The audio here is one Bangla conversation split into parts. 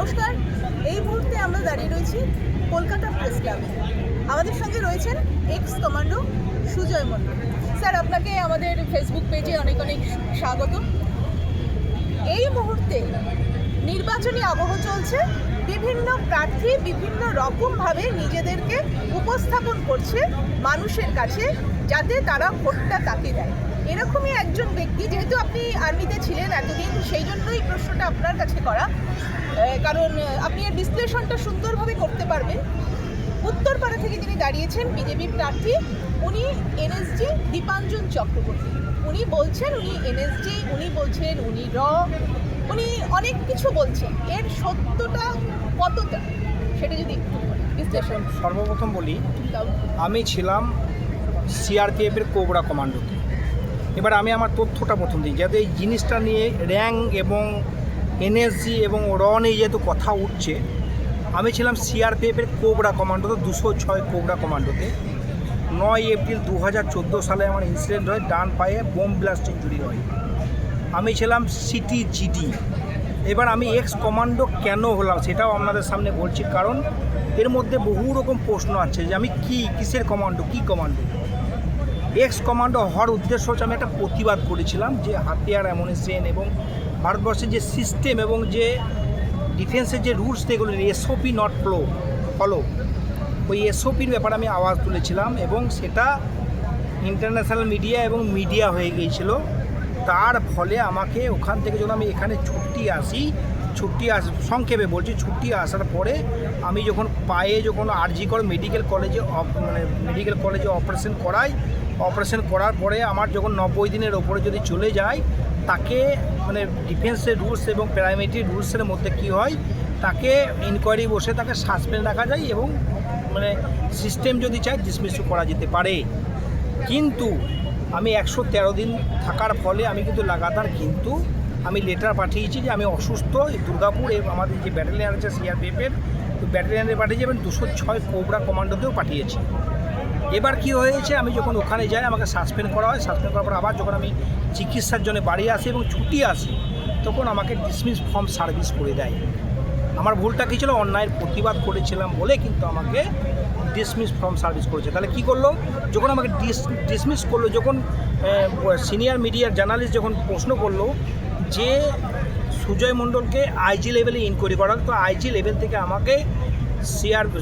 নমস্কার, এই মুহূর্তে আমরা দাঁড়িয়ে রয়েছি কলকাতা প্রেস ক্লাবে। আমাদের সঙ্গে রয়েছেন এক্স কমান্ডো সুজয় মণ্ডল। স্যার, আপনাকে আমাদের ফেসবুক পেজে অনেক অনেক স্বাগত। এই মুহূর্তে নির্বাচনী আবহ চলছে, বিভিন্ন প্রার্থী বিভিন্ন রকমভাবে নিজেদেরকে উপস্থাপন করছে মানুষের কাছে, যাতে তারা ভোটটা তাকে দেয়। এরকমই একজন ব্যক্তি, যেহেতু আপনি আর্মিতে ছিলেন এতদিন, সেই জন্যই প্রশ্নটা আপনার কাছে করা, কারণ আপনি এর বিশ্লেষণটা সুন্দরভাবে করতে পারবেন। উত্তরপাড়া থেকে যিনি দাঁড়িয়েছেন বিজেপি প্রার্থী, উনি এনএসজি দীপাঞ্জন চক্রবর্তী। উনি বলছেন উনি এনএসজি, উনি বলছেন উনি উনি অনেক কিছু বলছেন। এর সত্যটা কতটা সেটা যদি একটু বিশ্লেষণ। সর্বপ্রথম বলি, আমি ছিলাম সিআরপিএফের কোবরা কমান্ডোতে। এবার আমি আমার তথ্যটা প্রথম দিই, যাতে এই জিনিসটা নিয়ে র্যাঙ্ক এবং এনএসজি এবং নিয়ে যেহেতু কথা উঠছে, আমি ছিলাম সিআরপিএফের কোবরা কমান্ডোতে, 206 কোবরা কমান্ডোতে। 9 এপ্রিল 2014 সালে আমার ইনসিডেন্ট হয়, ডান পায়ে বোম ব্লাস্ট ইঞ্জুরি হয়। আমি ছিলাম সিটি জিডি। এবার আমি এক্স কমান্ডো কেন হলাম সেটাও আপনাদের সামনে বলছি, কারণ এর মধ্যে বহু রকম প্রশ্ন আছে যে আমি কিসের কমান্ডো, কী কমান্ডো। এক্স কমান্ডো হওয়ার উদ্দেশ্য হচ্ছে, আমি একটা প্রতিবাদ করেছিলাম যে হাতিয়ার অ্যামুনিশন এবং ভারতবর্ষের যে সিস্টেম এবং যে ডিফেন্সের যে রুলস, এগুলো এসওপি নট ফলো, ওই এসওপির ব্যাপারে আমি আওয়াজ তুলেছিলাম এবং সেটা ইন্টারন্যাশনাল মিডিয়া এবং মিডিয়া হয়ে গিয়েছিল। তার ফলে আমাকে ওখান থেকে যখন আমি এখানে সংক্ষেপে বলছি, ছুটি আসার পরে আমি যখন পায়ে আরজিকর মেডিকেল কলেজে অপারেশন করার পরে আমার যখন 90 দিনের ওপরে যদি চলে যায়, তাকে ডিফেন্সের রুলস এবং প্যারামিলিটারি রুলসের মধ্যে কি হয়, তাকে ইনকোয়ারি বসে তাকে সাসপেন্ড রাখা যায় এবং সিস্টেম যদি চায় ডিসমিসও করা যেতে পারে। কিন্তু আমি 113 দিন থাকার ফলে আমি কিন্তু লাগাতার আমি লেটার পাঠিয়েছি যে আমি অসুস্থ। দুর্গাপুর আমাদের যে ব্যাটালিয়ান আছে সিআরপিএফের, তো ব্যাটালিয়ানে পাঠিয়েছি এবং 206 কোবরা কমান্ডোতেও পাঠিয়েছি। এবার কি হয়েছে, আমি যখন ওখানে যাই আমাকে সাসপেন্ড করা হয়। সাসপেন্ড করার পর আবার যখন আমি চিকিৎসার জন্য বাড়ি আসি এবং ছুটি আসি, তখন আমাকে ডিসমিস ফর্ম সার্ভিস করে দেয়। আমার ভুলটা কী ছিল, অন্যায়ের প্রতিবাদ করেছিলাম বলে কিন্তু আমাকে ডিসমিস ফর্ম সার্ভিস করেছে। তাহলে কি করলো, যখন আমাকে ডিসমিস করলো, যখন সিনিয়র মিডিয়ার জার্নালিস্ট যখন প্রশ্ন করলো যে সুজয় মণ্ডলকে আইজি লেভেলে ইনকোয়ারি করা, তো আইজি লেভেল থেকে আমাকে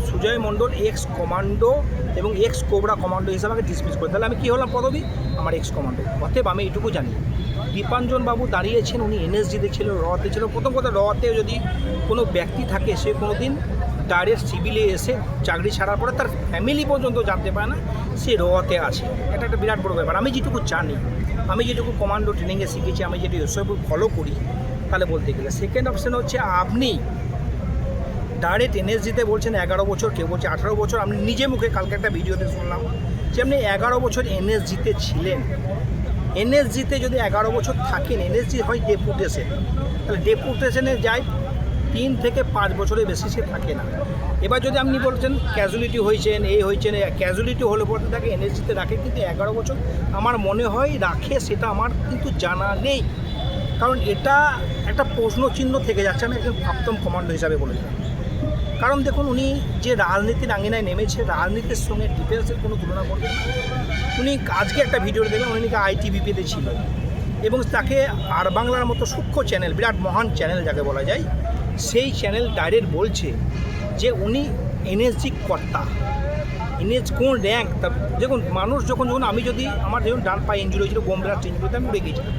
সুজয় মণ্ডল এক্স কমান্ডো এবং এক্স কোবরা কমান্ডো হিসাবে আমাকে ডিসমিস করে। তাহলে আমি কী হলাম পদবি, আমার এক্স কমান্ডো। অতএব আমি এটুকু জানি, দীপাঞ্জন বাবু দাঁড়িয়েছেন, উনি এনএসজিতে ছিল, তে ছিল। প্রথম কথা, তে যদি কোনো ব্যক্তি থাকে, সে কোনো দিন ডাইরেক্ট সিভিলে এসে চাকরি ছাড়ার পরে তার ফ্যামিলি পর্যন্ত জানতে পারে না সে তে আছে। এটা একটা বিরাট বড় ব্যাপার। আমি যেটুকু জানি, আমি যেটুকু কমান্ডো ট্রেনিংয়ে শিখেছি, আমি যেটুকু এসব ফলো করি, তাহলে বলতে গেলে সেকেন্ড অপশান হচ্ছে, আপনি ডাইরেক্ট এনএসজিতে বলছেন 11 বছর, কেউ বলছে 18 বছর। আমি নিজে মুখে কালকে একটা ভিডিওতে শুনলাম যে আপনি 11 বছর এনএসজিতে ছিলেন। এনএসজিতে যদি 11 বছর থাকেন, এনএসজি হয় ডেপুটেশন, তাহলে ডেপুটেশনে যায় 3 থেকে 5 বছরের বেশি সে থাকে না। এবার যদি আপনি বলছেন ক্যাজুয়ালিটি হয়েছেন, ক্যাজুয়ালিটি হলে পরে তাকে এনএসজিতে রাখে, কিন্তু 11 বছর আমার মনে হয় রাখে, সেটা আমার কিন্তু জানা নেই। কারণ এটা একটা প্রশ্নচিহ্ন থেকে যাচ্ছে। আমি একজন প্রাক্তন কমান্ডো হিসাবে বলেছিলাম। কারণ দেখুন, উনি যে রাজনীতির আঙিনায় নেমেছে, রাজনীতির সঙ্গে ডিফেন্সের কোনো তুলনা করবেন না। উনি আজকে একটা ভিডিও দেখলাম, উনি নাকি আইটিবিপিতে ছিল এবং তাকে আর বাংলার মতো সূক্ষ্ম চ্যানেল, বিরাট মহান চ্যানেল যাকে বলা যায়, সেই চ্যানেল ডাইরেক্ট বলছে যে উনি এনএসজি কর্তা। এনএস কোন র্যাঙ্ক, তা দেখুন, মানুষ যখন আমি যদি আমার ডান পায়ে ইঞ্জুরি হয়েছিল, বোম ব্লাস্ট ইঞ্জুরিতে আমি উড়ে গিয়েছিলাম,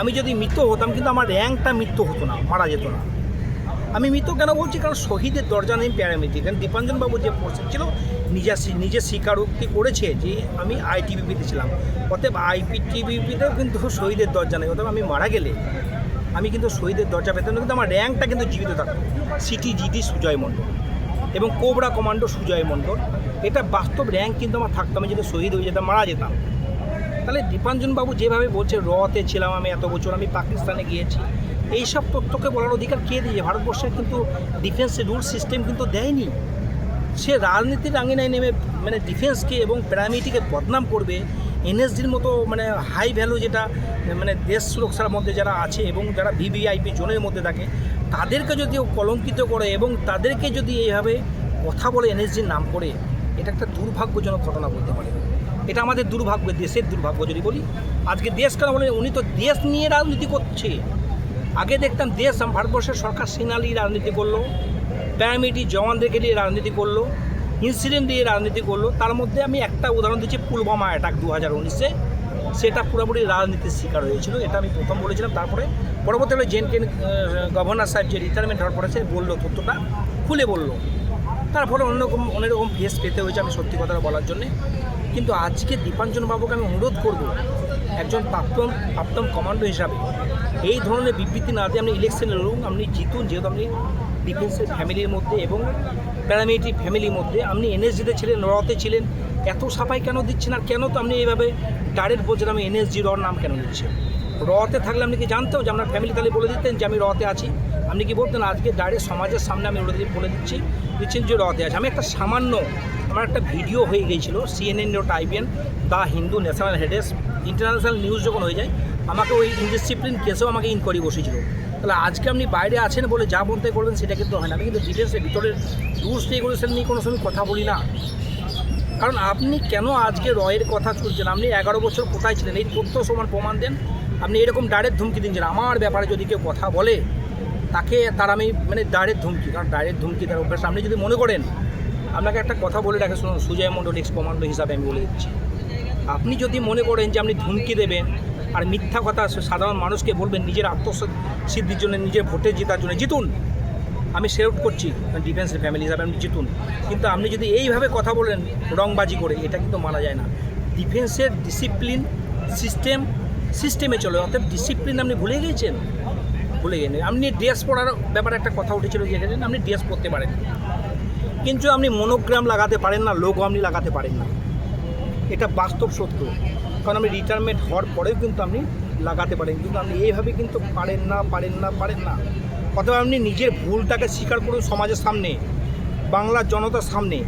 আমি যদি মৃত হতাম, কিন্তু আমার র্যাঙ্কটা মৃত্যু হতো না, মারা যেত না। আমি মৃত কেন বলছি, কারণ শহীদের দরজা নেই প্যারামিলিটারি। কারণ দীপাঞ্জন বাবু যে পোস্টে ছিল, নিজে স্বীকারোক্তি করেছে যে আমি আইটিবিপিতে ছিলাম। অতএব আইটিবিপিতেও কিন্তু শহীদের দরজা নেই। অতএব আমি মারা গেলে আমি কিন্তু শহীদের দরজা পেতাম না, কিন্তু আমার র্যাঙ্কটা কিন্তু জীবিত থাকতো। সিটি জিডি সুজয় মণ্ডল এবং কোবরা কমান্ডো সুজয় মণ্ডল, এটা বাস্তব র্যাঙ্ক কিন্তু আমার থাকতো। আমি যদি শহীদ হয়ে যেতাম, মারা যেতাম। তাহলে দীপাঞ্জন বাবু যেভাবে বলছে তে ছিলাম আমি এত বছর, আমি পাকিস্তানে গিয়েছি, এইসব তথ্যকে বলার অধিকার কে দিয়েছে? ভারতবর্ষের কিন্তু ডিফেন্সের রুল সিস্টেম কিন্তু দেয়নি। সে রাজনীতির আঙিনায় নেমে ডিফেন্সকে এবং প্যারামিলিটারিকে বদনাম করবে, এনএসজির মতো হাই ভ্যালু যেটা দেশ সুরক্ষার মধ্যে যারা আছে এবং যারা ভিভিআইপি জোনের মধ্যে থাকে, তাদেরকে যদি ও কলঙ্কিত করে এবং তাদেরকে যদি এইভাবে কথা বলে এনএসজির নাম করে, এটা একটা দুর্ভাগ্যজনক ঘটনা বলতে পারে। এটা আমাদের দুর্ভাগ্য, দেশের দুর্ভাগ্য যদি বলি। আজকে দেশ কেন বলে, উনি তো দেশ নিয়ে রাজনীতি করছে। আগে দেখতাম দেশ, ভারতবর্ষের সরকার সেনালি রাজনীতি করলো, প্যারামিলিটারি জওয়ানদেরকে নিয়ে রাজনীতি করলো, ইনসিডেন্ট দিয়ে রাজনীতি করলো। তার মধ্যে আমি একটা উদাহরণ দিচ্ছি, পুলওয়ামা অ্যাটাক 2019-এ, সেটা পুরোপুরি রাজনীতির শিকার হয়েছিল। এটা আমি প্রথম বলেছিলাম। তারপরে পরবর্তীকালে জেনকে গভর্নর সাহেব যে রিটায়ারমেন্ট হওয়ার পরে সে বললো, তথ্যটা খুলে বললো। তারপরে অনেক রকম ফেস পেতে হয়েছে আমি সত্যি কথা বলার জন্যে। কিন্তু আজকে দীপাঞ্জন বাবুকে আমি অনুরোধ করব, একজন প্রাক্তন কমান্ডো হিসাবে এই ধরনের বিবৃতি না দিয়ে আপনি ইলেকশনে লড়ুন, আপনি জিতুন। যেহেতু আপনি ডিফেন্সের ফ্যামিলির মধ্যে এবং প্যারামিলিটারি ফ্যামিলির মধ্যে, আপনি এনএসজিতে ছিলেন, রতে ছিলেন, এত সাফাই কেন দিচ্ছেন? আর কেন তো আপনি এইভাবে ডাইরেক্ট বলছেন আমি এনএসজি রর নাম কেন দিচ্ছেন? রতে থাকলে আপনি কি জানতেও যে আপনার ফ্যামিলি তাহলে বলে দিতেন যে আমি রতে আছি? আপনি কি বলতেন? আজকে ডাইরেক্ট সমাজের সামনে আমি বলে দিচ্ছেন যে রতে আছে। আমি একটা সামান্য, আমার একটা ভিডিও হয়ে গিয়েছিল CNN.IBN, দ্য হিন্দু, ন্যাশনাল হেডেস, ইন্টারন্যাশনাল নিউজ যখন হয়ে যায়, আমাকে ওই ইনডিসিপ্লিন কেসেও আমাকে ইনকোয়ারি বসেছিল। তাহলে আজকে আপনি বাইরে আছেন বলে যা বলতে করবেন সেটা কিন্তু হয় না। আমি কিন্তু ডিফেন্সের ভিতরের রুলস রেগুলেশন নিয়ে কোনো সময় কথা বলি না। কারণ আপনি কেন আজকে রয়ের কথা শুনছেন? আপনি 11 বছর কোথায় ছিলেন? এই তথ্য সমান প্রমাণ দেন। আপনি এরকম ডাইরেক্ট ধুমকি দিচ্ছেন আমার ব্যাপারে। যদি কেউ কথা বলে তার আমি ডাইরেক্ট ধুমকি, কারণ ডাইরেক্ট ধুমকি তার অভ্যাস। আপনি যদি মনে করেন, আপনাকে একটা কথা বলে রাখে শুনুন, সুজয় মণ্ডল এক্স কমান্ডো হিসাবে আমি বলে দিচ্ছি, আপনি যদি মনে করেন যে আপনি ধুমকি দেবেন আর মিথ্যা কথা সাধারণ মানুষকে বলবেন নিজের আত্মসিদ্ধির জন্য, নিজের ভোটে জেতার জন্য, জিতুন। আমি সেলুট করছি ডিফেন্সের ফ্যামিলি হিসাবে, আপনি জিতুন। কিন্তু আপনি যদি এইভাবে কথা বলেন রংবাজি করে, এটা কিন্তু মানা যায় না। ডিফেন্সের ডিসিপ্লিন সিস্টেমে চলে, অর্থাৎ ডিসিপ্লিন আপনি ভুলে গিয়েছেন। আপনি ড্রেস পরার ব্যাপারে একটা কথা উঠেছিল যে আপনি ড্রেস পরতে পারেন, কিন্তু আপনি মনোগ্রাম লাগাতে পারেন না, লোগো আপনি লাগাতে পারেন না। এটা বাস্তব সত্য। কারণ আপনি রিটায়ারমেন্ট হওয়ার পরেও কিন্তু আপনি লাগাতে পারেন, কিন্তু আপনি এইভাবে কিন্তু পারেন না। অথবা আপনি নিজের ভুলটাকে স্বীকার করুন সমাজের সামনে, বাংলার জনতার সামনে।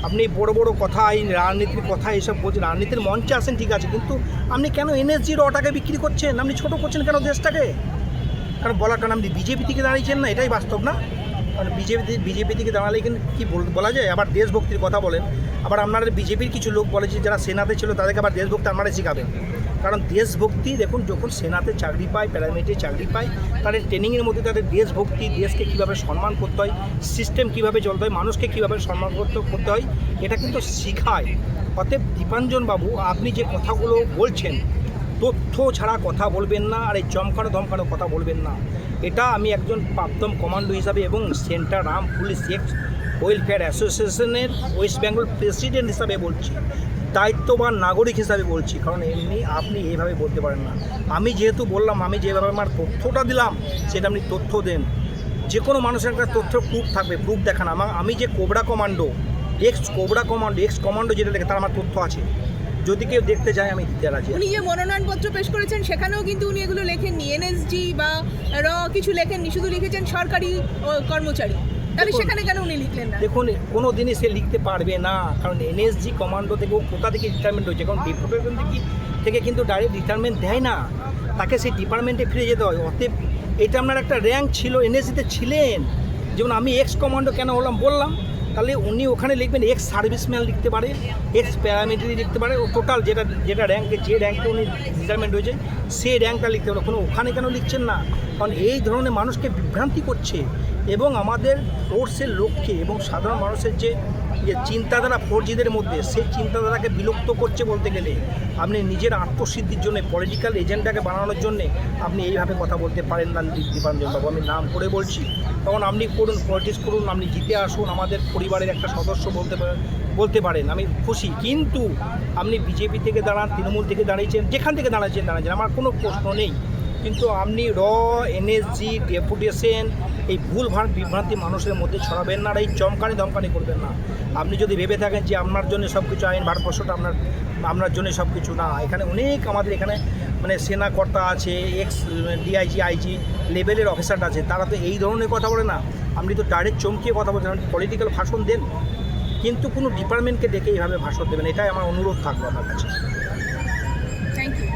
আপনি বড় বড় কথা, এই রাজনীতির কথা এসব বলছেন, রাজনীতির মঞ্চে আসেন ঠিক আছে, কিন্তু আপনি কেন এনএসজি রটাকে বিক্রি করছেন? আপনি ছোটো করছেন কেন দেশটাকে? কারণ বলার কারণ আপনি বিজেপি থেকে দাঁড়িয়েছেন না, এটাই বাস্তব না? কারণ বিজেপি থেকে দাঁড়ালে কিন্তু কী বলা যায়? আবার দেশভক্তির কথা বলেন। আবার আপনাদের বিজেপির কিছু লোক বলেছে যারা সেনাতে ছিল তাদেরকে আবার দেশভক্তি আপনারা শেখাবেন। কারণ দেশভক্তি, দেখুন, যখন সেনাতে চাকরি পায়, প্যারামিলিটারি চাকরি পায়, তাদের ট্রেনিংয়ের মধ্যে তাদের দেশভক্তি, দেশকে কীভাবে সম্মান করতে হয়, সিস্টেম কীভাবে চলতে হয়, মানুষকে কীভাবে সম্মান করতে হয়, এটা কিন্তু শেখায়। অতএব দীপাঞ্জন বাবু, আপনি যে কথাগুলো বলছেন, তথ্য ছাড়া কথা বলবেন না, আর এই ধমকানো কথা বলবেন না। এটা আমি একজন প্রাক্তন কমান্ডো হিসাবে এবং central arm police x welfare অ্যাসোসিয়েশনের ওয়েস্ট বেঙ্গল প্রেসিডেন্ট হিসাবে বলছি, দায়িত্ববান নাগরিক হিসাবে বলছি। কারণ এমনি আপনি এইভাবে বলতে পারেন না। আমি যেহেতু বললাম, আমি যেভাবে আমার তথ্যটা দিলাম সেটা আপনি তথ্য দেন। যে কোনো মানুষের একটা তথ্য প্রুফ থাকবে, প্রুফ দেখান। আমি যে কোবরা কমান্ডো, এক্স কমান্ডো যেটা লেখে, তার আমার তথ্য আছে। যদি কেউ দেখতে চায় আমি দিতে রাজি। উনি যে মনোনয়নপত্র পেশ করেছেন সেখানেও কিন্তু উনি এগুলো লেখেননি, এনএসজি বা কিছু লেখেননি, শুধু লিখেছেন সরকারি কর্মচারী। তাহলে সেখানে কেন উনি লিখলেন না? দেখুন, কোনো দিনই সে লিখতে পারবে না, কারণ এনএসজি কমান্ডো থেকে ও কোথা থেকে রিটায়ারমেন্ট হয়েছে। কারণ ডিপার্টমেন্ট থেকে কিন্তু ডাইরেক্ট রিটায়ারমেন্ট দেয় না, তাকে সেই ডিপার্টমেন্টে ফিরে যেতে হয়। অতএব এটা আপনার একটা র্যাঙ্ক ছিল, এনএসজিতে ছিলেন। যেমন আমি এক্স কমান্ডো কেন হলাম বললাম, তাহলে উনি ওখানে লিখবেন এক্স সার্ভিসম্যান লিখতে পারে, এক্স প্যারামিলিটারি লিখতে পারে, ও টোটাল যেটা র্যাঙ্কে, যে র্যাঙ্কে উনি রিটায়ারমেন্ট হয়েছে সেই র্যাঙ্কটা লিখতে পারে। কোনো ওখানে কেন লিখছেন না? কারণ এই ধরনের মানুষকে বিভ্রান্তি করছে এবং আমাদের ফোর্সের লক্ষ্যে এবং সাধারণ মানুষের যে চিন্তাধারা ফৌজিদের মধ্যে, সেই চিন্তাধারাকে বিলুপ্ত করছে বলতে গেলে। আপনি নিজের আত্মসিদ্ধির জন্য, পলিটিক্যাল এজেন্ডাকে বানানোর জন্যে আপনি এইভাবে কথা বলতে পারেন না দীপাঞ্জন বাবু। আমি নাম করে বলছি, তখন আপনি করুন, পলিটিক্স করুন, আপনি জিতে আসুন, আমাদের পরিবারের একটা সদস্য বলতে পারেন, আমি খুশি। কিন্তু আপনি বিজেপি থেকে দাঁড়ান, তৃণমূল থেকে দাঁড়িয়েছেন, যেখান থেকে দাঁড়াচ্ছেন, আমার কোনো প্রশ্ন নেই। কিন্তু আপনি এনএসজি ডেপুটেশন, এই ভুলভাল বিভ্রান্তি মানুষের মধ্যে ছড়াবেন না, আর এই ধমকানি করবেন না। আপনি যদি ভেবে থাকেন যে আপনার জন্য সব কিছু আইন, ভারতবর্ষটা আপনার জন্য সব কিছু না। এখানে অনেক আমাদের এখানে সেনাকর্তা আছে, এক্স ডিআইজি আইজি লেভেলের অফিসারটা আছে, তারা তো এই ধরনের কথা বলে না। আপনি তো ডাইরেক্ট চমকিয়ে কথা বলছেন, পলিটিক্যাল ভাষণ দেন, কিন্তু কোনো ডিপার্টমেন্টকে ডেকে এইভাবে ভাষণ দেবেন। এটাই আমার অনুরোধ থাকবে আপনার কাছে। Thank you.